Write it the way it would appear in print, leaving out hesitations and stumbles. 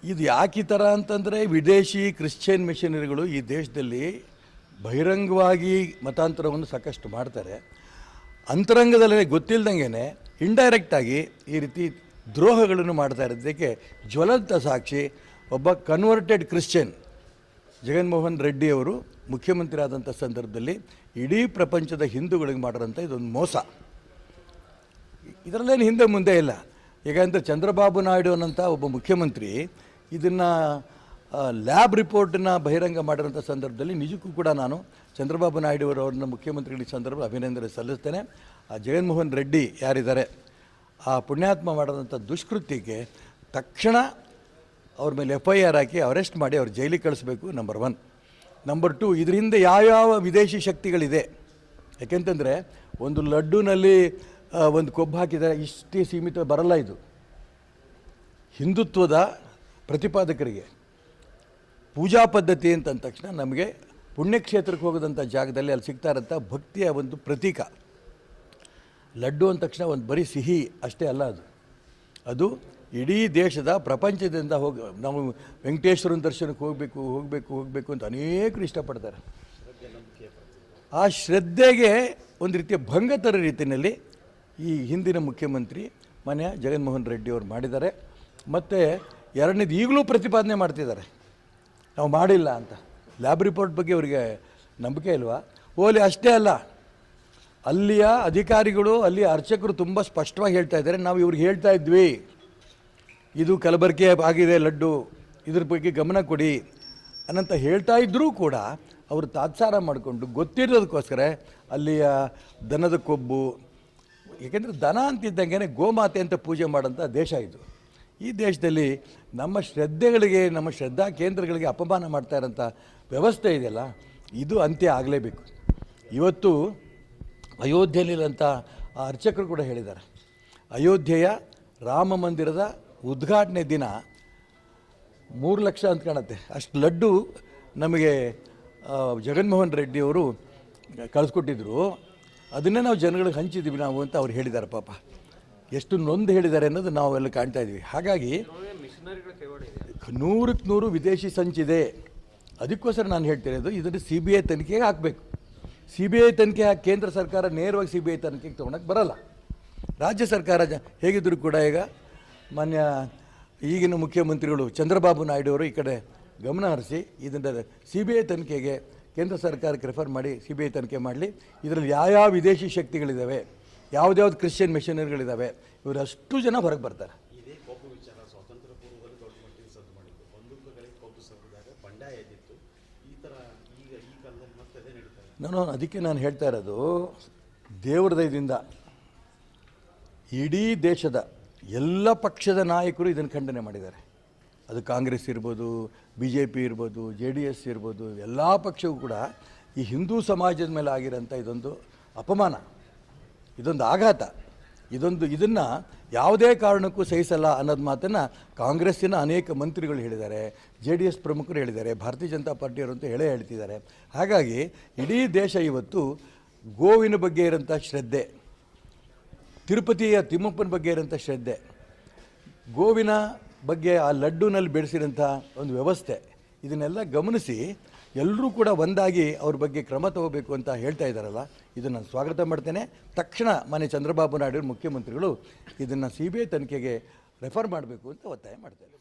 ಇದು ಯಾಕೆ ಈ ಥರ ಅಂತಂದರೆ, ವಿದೇಶಿ ಕ್ರಿಶ್ಚಿಯನ್ ಮಿಷನರಿಗಳು ಈ ದೇಶದಲ್ಲಿ ಬಹಿರಂಗವಾಗಿ ಮತಾಂತರವನ್ನು ಸಾಕಷ್ಟು ಮಾಡ್ತಾರೆ. ಅಂತರಂಗದಲ್ಲೇ ಗೊತ್ತಿಲ್ಲದಂಗೆ ಇಂಡೈರೆಕ್ಟಾಗಿ ಈ ರೀತಿ ದ್ರೋಹಗಳನ್ನು ಮಾಡ್ತಾ ಇರೋದಕ್ಕೆ ಜ್ವಲಂತ ಸಾಕ್ಷಿ ಒಬ್ಬ ಕನ್ವರ್ಟೆಡ್ ಕ್ರಿಶ್ಚಿಯನ್ ಜಗನ್ಮೋಹನ್ ರೆಡ್ಡಿ ಅವರು ಮುಖ್ಯಮಂತ್ರಿ ಆದಂಥ ಸಂದರ್ಭದಲ್ಲಿ ಇಡೀ ಪ್ರಪಂಚದ ಹಿಂದೂಗಳಿಗೆ ಮಾಡಿರೋಂಥ ಇದೊಂದು ಮೋಸ. ಇದರಲ್ಲೇನು ಹಿಂದೆ ಮುಂದೆ ಇಲ್ಲ. ಯಾಕಂದರೆ ಚಂದ್ರಬಾಬು ನಾಯ್ಡು ಅನ್ನೋಂಥ ಒಬ್ಬ ಮುಖ್ಯಮಂತ್ರಿ ಇದನ್ನು ಲ್ಯಾಬ್ ರಿಪೋರ್ಟನ್ನು ಬಹಿರಂಗ ಮಾಡಿರೋಂಥ ಸಂದರ್ಭದಲ್ಲಿ ನಿಜಕ್ಕೂ ಕೂಡ ನಾನು ಚಂದ್ರಬಾಬು ನಾಯ್ಡು ಅವರನ್ನ ಮುಖ್ಯಮಂತ್ರಿಗಳ ಸಂದರ್ಭ ಅಭಿನಂದನೆ ಸಲ್ಲಿಸ್ತೇನೆ. ಆ ಜಗನ್ಮೋಹನ್ ರೆಡ್ಡಿ ಯಾರಿದ್ದಾರೆ, ಆ ಪುಣ್ಯಾತ್ಮ ಮಾಡಿರೋಂಥ ದುಷ್ಕೃತ್ಯಕ್ಕೆ ತಕ್ಷಣ ಅವ್ರ ಮೇಲೆ FIR ಹಾಕಿ ಅರೆಸ್ಟ್ ಮಾಡಿ ಅವ್ರು ಜೈಲಿಗೆ ಕಳಿಸ್ಬೇಕು. ನಂಬರ್ 1. ನಂಬರ್ 2, ಇದರಿಂದ ಯಾವ್ಯಾವ ವಿದೇಶಿ ಶಕ್ತಿಗಳಿದೆ. ಯಾಕೆಂತಂದರೆ ಒಂದು ಲಡ್ಡುನಲ್ಲಿ ಒಂದು ಕೊಬ್ಬು ಹಾಕಿದರೆ ಇಷ್ಟೇ ಸೀಮಿತ ಬರಲ್ಲ. ಇದು ಹಿಂದುತ್ವದ ಪ್ರತಿಪಾದಕರಿಗೆ ಪೂಜಾ ಪದ್ಧತಿ ಅಂತಂದ ತಕ್ಷಣ ನಮಗೆ ಪುಣ್ಯಕ್ಷೇತ್ರಕ್ಕೆ ಹೋಗೋದಂಥ ಜಾಗದಲ್ಲಿ ಅಲ್ಲಿ ಸಿಗ್ತಾ ಇರೋಂಥ ಭಕ್ತಿಯ ಒಂದು ಪ್ರತೀಕ. ಲಡ್ಡು ಅಂದ ತಕ್ಷಣ ಒಂದು ಬರೀ ಸಿಹಿ ಅಷ್ಟೇ ಅಲ್ಲ, ಅದು ಇಡೀ ದೇಶದ ಪ್ರಪಂಚದಿಂದ ನಾವು ವೆಂಕಟೇಶ್ವರನ ದರ್ಶನಕ್ಕೆ ಹೋಗಬೇಕು ಅಂತ ಅನೇಕರು ಇಷ್ಟಪಡ್ತಾರೆ. ಆ ಶ್ರದ್ಧೆಗೆ ಒಂದು ರೀತಿಯ ಭಂಗ ತರೋ ರೀತಿಯಲ್ಲಿ ಈ ಹಿಂದಿನ ಮುಖ್ಯಮಂತ್ರಿ ಮಾನ್ಯ ಜಗನ್ಮೋಹನ್ ರೆಡ್ಡಿ ಅವರು ಮಾಡಿದ್ದಾರೆ. ಮತ್ತು ಎರಡನೇದು ಈಗಲೂ ಪ್ರತಿಪಾದನೆ ಮಾಡ್ತಿದ್ದಾರೆ, ನಾವು ಮಾಡಿಲ್ಲ ಅಂತ. ಲ್ಯಾಬ್ ರಿಪೋರ್ಟ್ ಬಗ್ಗೆ ಅವರಿಗೆ ನಂಬಿಕೆ ಇಲ್ವಾ? ಓಲಿ ಅಷ್ಟೇ ಅಲ್ಲ, ಅಲ್ಲಿಯ ಅಧಿಕಾರಿಗಳು, ಅಲ್ಲಿಯ ಅರ್ಚಕರು ತುಂಬ ಸ್ಪಷ್ಟವಾಗಿ ಹೇಳ್ತಾ ಇದ್ದಾರೆ, ನಾವು ಇವ್ರಿಗೆ ಹೇಳ್ತಾ ಇದ್ವಿ ಇದು ಕಲಬೆರಕೆ ಆಗಿದೆ ಲಡ್ಡು, ಇದ್ರ ಬಗ್ಗೆ ಗಮನ ಕೊಡಿ ಅನ್ನಂತ ಹೇಳ್ತಾ ಇದ್ದರೂ ಕೂಡ ಅವರು ತಾತ್ಸಾರ ಮಾಡಿಕೊಂಡು ಗೊತ್ತಿರೋದಕ್ಕೋಸ್ಕರ ಅಲ್ಲಿಯ ದನದ ಕೊಬ್ಬು, ಏಕೆಂದರೆ ದನ ಅಂತಿದ್ದಂಗೆ ಗೋಮಾತೆ ಅಂತ ಪೂಜೆ ಮಾಡೋಂಥ ದೇಶ ಇದು. ಈ ದೇಶದಲ್ಲಿ ನಮ್ಮ ಶ್ರದ್ಧೆಗಳಿಗೆ, ನಮ್ಮ ಶ್ರದ್ಧಾ ಕೇಂದ್ರಗಳಿಗೆ ಅಪಮಾನ ಮಾಡ್ತಾ ಇರೋಂಥ ವ್ಯವಸ್ಥೆ ಇದೆಯಲ್ಲ, ಇದು ಅಂತ್ಯ ಆಗಲೇಬೇಕು. ಇವತ್ತು ಅಯೋಧ್ಯೆಯಲ್ಲಿರೋಂಥ ಆ ಅರ್ಚಕರು ಕೂಡ ಹೇಳಿದ್ದಾರೆ, ಅಯೋಧ್ಯೆಯ ರಾಮ ಮಂದಿರದ ಉದ್ಘಾಟನೆ ದಿನ 3 ಲಕ್ಷ ಅಂತ ಕಾಣುತ್ತೆ ಅಷ್ಟು ಲಡ್ಡು ನಮಗೆ ಜಗನ್ಮೋಹನ್ ರೆಡ್ಡಿಯವರು ಕಳಿಸ್ಕೊಟ್ಟಿದ್ರು. ಅದನ್ನೇ ನಾವು ಜನಗಳಿಗೆ ಹಂಚಿದ್ದೀವಿ ನಾವು ಅಂತ ಅವ್ರು ಹೇಳಿದ್ದಾರೆ. ಪಾಪ ಎಷ್ಟು ನೊಂದು ಹೇಳಿದ್ದಾರೆ ಅನ್ನೋದು ನಾವೆಲ್ಲ ಕಾಣ್ತಾ ಇದ್ದೀವಿ. ಹಾಗಾಗಿ 100ಕ್ಕೆ 100 ವಿದೇಶಿ ಸಂಚಿದೆ. ಅದಕ್ಕೋಸ್ಕರ ನಾನು ಹೇಳ್ತಿರೋದು, ಇದನ್ನು CBI ತನಿಖೆಗೆ ಹಾಕಬೇಕು. CBI ತನಿಖೆ ಹಾಕಿ ಕೇಂದ್ರ ಸರ್ಕಾರ ನೇರವಾಗಿ CBI ತನಿಖೆಗೆ ತೊಗೊಳಕ್ಕೆ ಬರಲ್ಲ. ರಾಜ್ಯ ಸರ್ಕಾರ ಹೇಗಿದ್ದರೂ ಕೂಡ ಈಗ ಮಾನ್ಯ ಈಗಿನ ಮುಖ್ಯಮಂತ್ರಿಗಳು ಚಂದ್ರಬಾಬು ನಾಯ್ಡು ಅವರು ಈ ಕಡೆ ಗಮನ ಹರಿಸಿ ಇದನ್ನು CBI ತನಿಖೆಗೆ ಕೇಂದ್ರ ಸರ್ಕಾರಕ್ಕೆ ರೆಫರ್ ಮಾಡಿ CBI ತನಿಖೆ ಮಾಡಲಿ. ಇದರಲ್ಲಿ ಯಾವ್ಯಾವ ವಿದೇಶಿ ಶಕ್ತಿಗಳಿದ್ದಾವೆ, ಯಾವುದ್ಯಾವ್ದು ಕ್ರಿಶ್ಚಿಯನ್ ಮಿಷನರಿಗಳಿದ್ದಾವೆ, ಇವರಷ್ಟು ಜನ ಹೊರಗೆ ಬರ್ತಾರೆ. ಅದಕ್ಕೆ ನಾನು ಹೇಳ್ತಾ ಇರೋದು, ದೇವರ ದಯದಿಂದ ಇಡೀ ದೇಶದ ಎಲ್ಲ ಪಕ್ಷದ ನಾಯಕರು ಇದನ್ನು ಖಂಡನೆ ಮಾಡಿದ್ದಾರೆ. ಅದು ಕಾಂಗ್ರೆಸ್ ಇರ್ಬೋದು, BJP ಇರ್ಬೋದು, JDS ಇರ್ಬೋದು, ಎಲ್ಲ ಪಕ್ಷವೂ ಕೂಡ ಈ ಹಿಂದೂ ಸಮಾಜದ ಮೇಲೆ ಆಗಿರೋಂಥ ಇದೊಂದು ಅಪಮಾನ, ಇದೊಂದು ಆಘಾತ, ಇದನ್ನು ಯಾವುದೇ ಕಾರಣಕ್ಕೂ ಸಹಿಸಲ್ಲ ಅನ್ನೋದು ಮಾತನ್ನು ಕಾಂಗ್ರೆಸ್ಸಿನ ಅನೇಕ ಮಂತ್ರಿಗಳು ಹೇಳಿದ್ದಾರೆ, JDS ಪ್ರಮುಖರು ಹೇಳಿದ್ದಾರೆ, ಭಾರತೀಯ ಜನತಾ ಪಾರ್ಟಿಯವರು ಅಂತ ಹೇಳ್ತಿದ್ದಾರೆ. ಹಾಗಾಗಿ ಇಡೀ ದೇಶ ಇವತ್ತು ಗೋವಿನ ಬಗ್ಗೆ ಇರೋಂಥ ಶ್ರದ್ಧೆ, ತಿರುಪತಿಯ ತಿಮ್ಮಪ್ಪನ ಬಗ್ಗೆ ಇರೋಂಥ ಶ್ರದ್ಧೆ, ಗೋವಿನ ಬಗ್ಗೆ ಆ ಲಡ್ಡುನಲ್ಲಿ ಬೆಳೆಸಿರೋಂಥ ಒಂದು ವ್ಯವಸ್ಥೆ, ಇದನ್ನೆಲ್ಲ ಗಮನಿಸಿ ಎಲ್ಲರೂ ಕೂಡ ಒಂದಾಗಿ ಅವ್ರ ಬಗ್ಗೆ ಕ್ರಮ ತಗೋಬೇಕು ಅಂತ ಹೇಳ್ತಾ ಇದ್ದಾರಲ್ಲ, ಇದನ್ನು ನಾನು ಸ್ವಾಗತ ಮಾಡ್ತೇನೆ. ತಕ್ಷಣ ಮಾನ್ಯ ಚಂದ್ರಬಾಬು ನಾಯ್ಡು ಮುಖ್ಯಮಂತ್ರಿಗಳು ಇದನ್ನು CBI ತನಿಖೆಗೆ ರೆಫರ್ ಮಾಡಬೇಕು ಅಂತ ಒತ್ತಾಯ ಮಾಡ್ತೇನೆ.